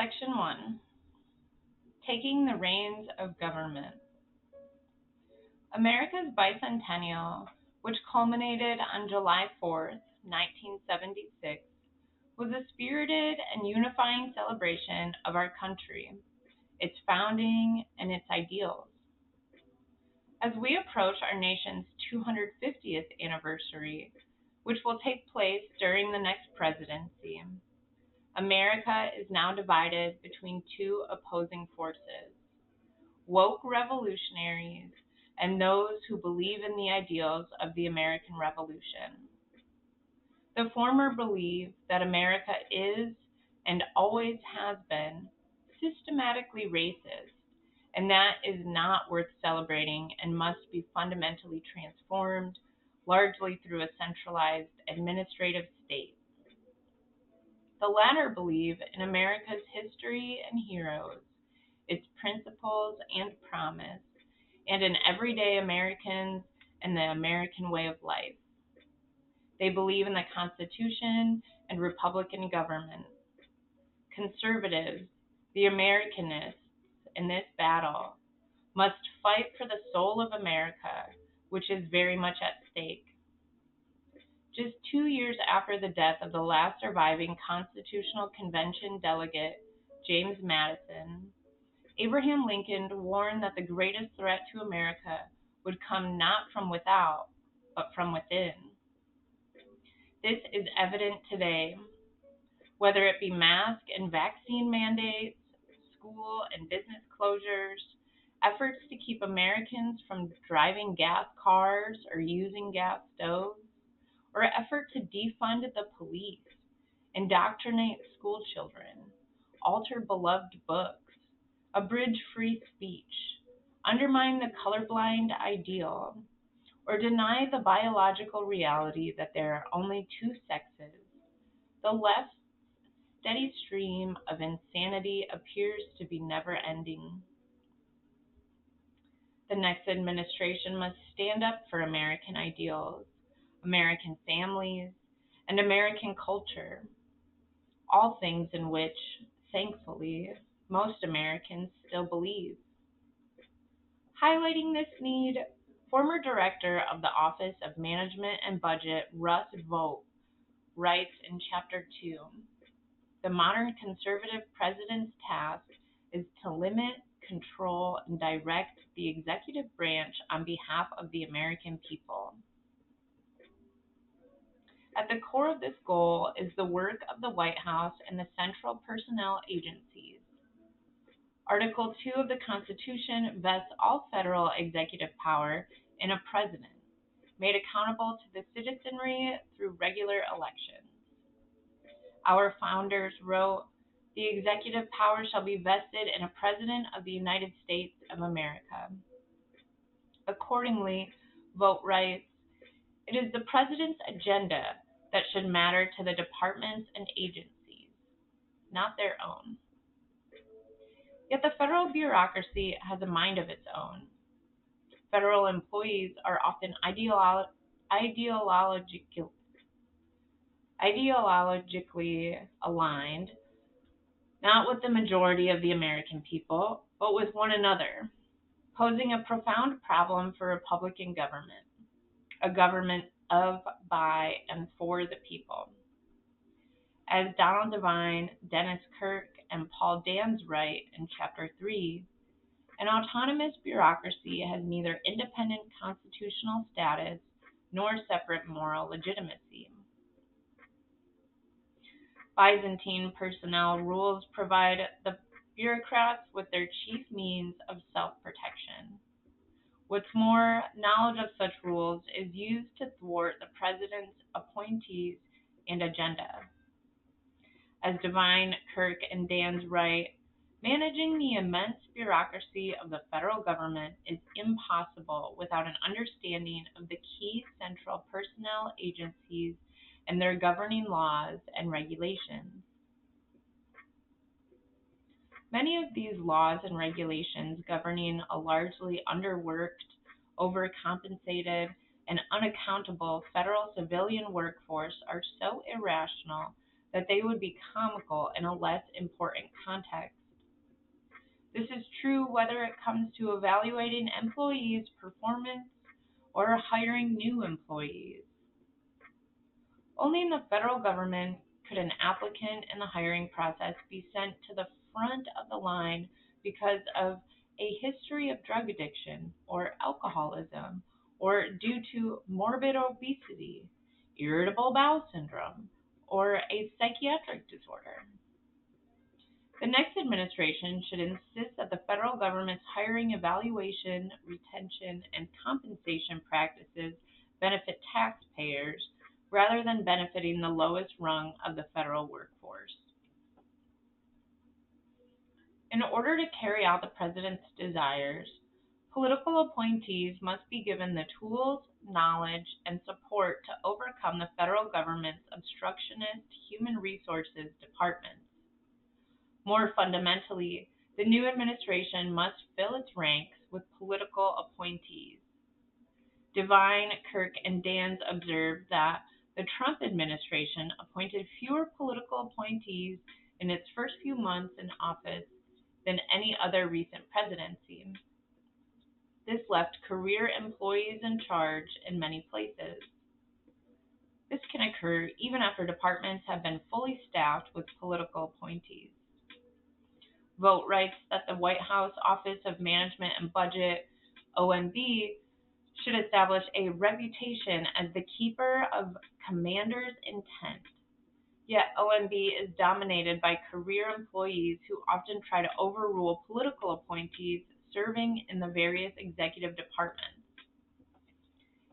Section 1. Taking the Reins of Government. America's bicentennial, which culminated on July 4th, 1976, was a spirited and unifying celebration of our country, its founding, and its ideals. As we approach our nation's 250th anniversary, which will take place during the next presidency, America is now divided between two opposing forces: woke revolutionaries and those who believe in the ideals of the American Revolution. The former believe that America is and always has been systematically racist, and that is not worth celebrating and must be fundamentally transformed, largely through a centralized administrative state. The latter believe in America's history and heroes, its principles and promise, and in everyday Americans and the American way of life. They believe in the Constitution and Republican government. Conservatives, the Americanists, in this battle must fight for the soul of America, which is very much at stake. Just 2 years after the death of the last surviving Constitutional Convention delegate, James Madison, Abraham Lincoln warned that the greatest threat to America would come not from without, but from within. This is evident today, whether it be mask and vaccine mandates, school and business closures, efforts to keep Americans from driving gas cars or using gas stoves, or effort to defund the police, indoctrinate school children, alter beloved books, abridge free speech, undermine the colorblind ideal, or deny the biological reality that there are only two sexes, the left's steady stream of insanity appears to be never ending. The next administration must stand up for American ideals, American families, and American culture, all things in which, thankfully, most Americans still believe. Highlighting this need, former director of the Office of Management and Budget Russ Vought writes in Chapter 2, "The modern conservative president's task is to limit, control, and direct the executive branch on behalf of the American people." At the core of this goal is the work of the White House and the central personnel agencies. Article 2 of the Constitution vests all federal executive power in a president, made accountable to the citizenry through regular elections. Our founders wrote, "The executive power shall be vested in a President of the United States of America." Accordingly, Vought writes, "It is the President's agenda that should matter to the departments and agencies, not their own." Yet the federal bureaucracy has a mind of its own. Federal employees are often ideologically aligned, not with the majority of the American people, but with one another, posing a profound problem for Republican government, a government of, by, and for the people. As Donald Devine, Dennis Kirk, and Paul Dans write in Chapter 3, an autonomous bureaucracy has neither independent constitutional status nor separate moral legitimacy. Byzantine personnel rules provide the bureaucrats with their chief means of self-protection. What's more, knowledge of such rules is used to thwart the president's appointees and agenda. As Devine, Kirk, and Dans write, managing the immense bureaucracy of the federal government is impossible without an understanding of the key central personnel agencies and their governing laws and regulations. Many of these laws and regulations governing a largely underworked, overcompensated, and unaccountable federal civilian workforce are so irrational that they would be comical in a less important context. This is true whether it comes to evaluating employees' performance or hiring new employees. Only in the federal government could an applicant in the hiring process be sent to the front of the line because of a history of drug addiction or alcoholism, or due to morbid obesity, irritable bowel syndrome, or a psychiatric disorder. The next administration should insist that the federal government's hiring, evaluation, retention, and compensation practices benefit taxpayers rather than benefiting the lowest rung of the federal workforce. In order to carry out the president's desires, political appointees must be given the tools, knowledge, and support to overcome the federal government's obstructionist human resources departments. More fundamentally, the new administration must fill its ranks with political appointees. Devine, Kirk, and Dans observed that the Trump administration appointed fewer political appointees in its first few months in office than any other recent presidency. This left career employees in charge in many places. This can occur even after departments have been fully staffed with political appointees. Vogt writes that the White House Office of Management and Budget, OMB, should establish a reputation as the keeper of commander's intent. Yet OMB is dominated by career employees who often try to overrule political appointees serving in the various executive departments.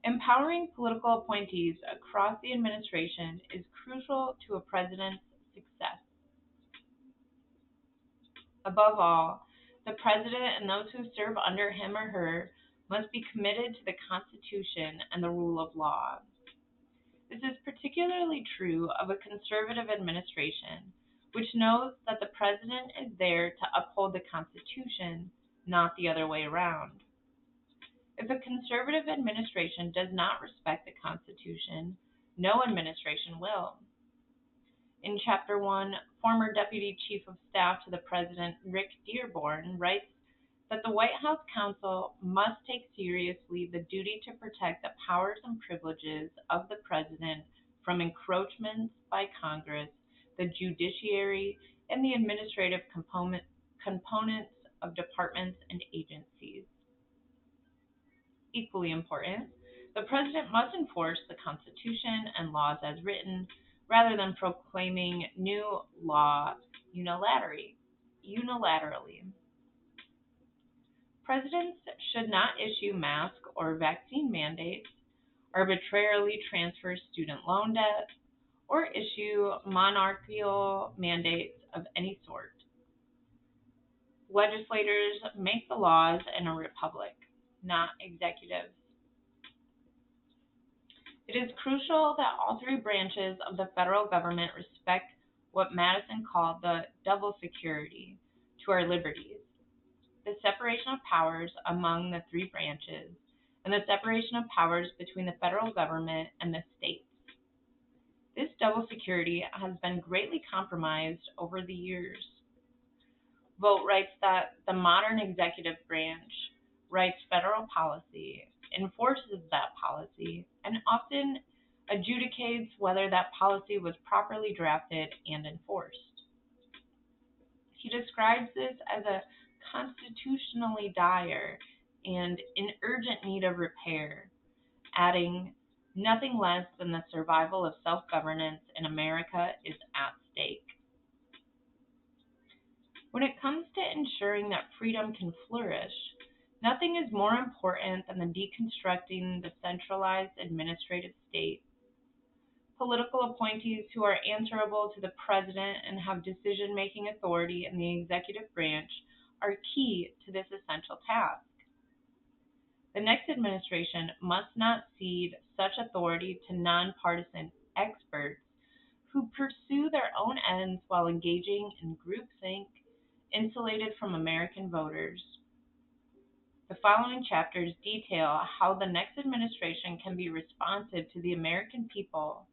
Empowering political appointees across the administration is crucial to a president's success. Above all, the president and those who serve under him or her must be committed to the Constitution and the rule of law. This is particularly true of a conservative administration, which knows that the president is there to uphold the Constitution, not the other way around. If a conservative administration does not respect the Constitution, no administration will. In Chapter 1, former Deputy Chief of Staff to the President Rick Dearborn writes that the White House counsel must take seriously the duty to protect the powers and privileges of the President from encroachments by Congress, the judiciary, and the administrative components of departments and agencies. Equally important, the President must enforce the Constitution and laws as written, rather than proclaiming new law unilaterally. Presidents should not issue mask or vaccine mandates, arbitrarily transfer student loan debt, or issue monarchical mandates of any sort. Legislators make the laws in a republic, not executives. It is crucial that all three branches of the federal government respect what Madison called the double security to our liberties: the separation of powers among the three branches, and the separation of powers between the federal government and the states. This double security has been greatly compromised over the years. Vogt writes that the modern executive branch writes federal policy, enforces that policy, and often adjudicates whether that policy was properly drafted and enforced. He describes this as a constitutionally dire and in urgent need of repair, adding, nothing less than the survival of self-governance in America is at stake. When it comes to ensuring that freedom can flourish, nothing is more important than the deconstructing the centralized administrative state. Political appointees who are answerable to the president and have decision-making authority in the executive branch are key to this essential task. The next administration must not cede such authority to nonpartisan experts who pursue their own ends while engaging in groupthink, insulated from American voters. The following chapters detail how the next administration can be responsive to the American people,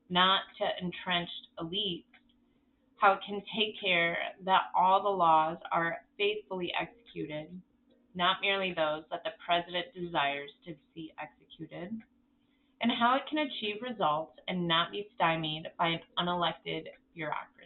not to entrenched elites how it can take care that all the laws are faithfully executed, not merely those that the president desires to see executed, and how it can achieve results and not be stymied by an unelected bureaucracy.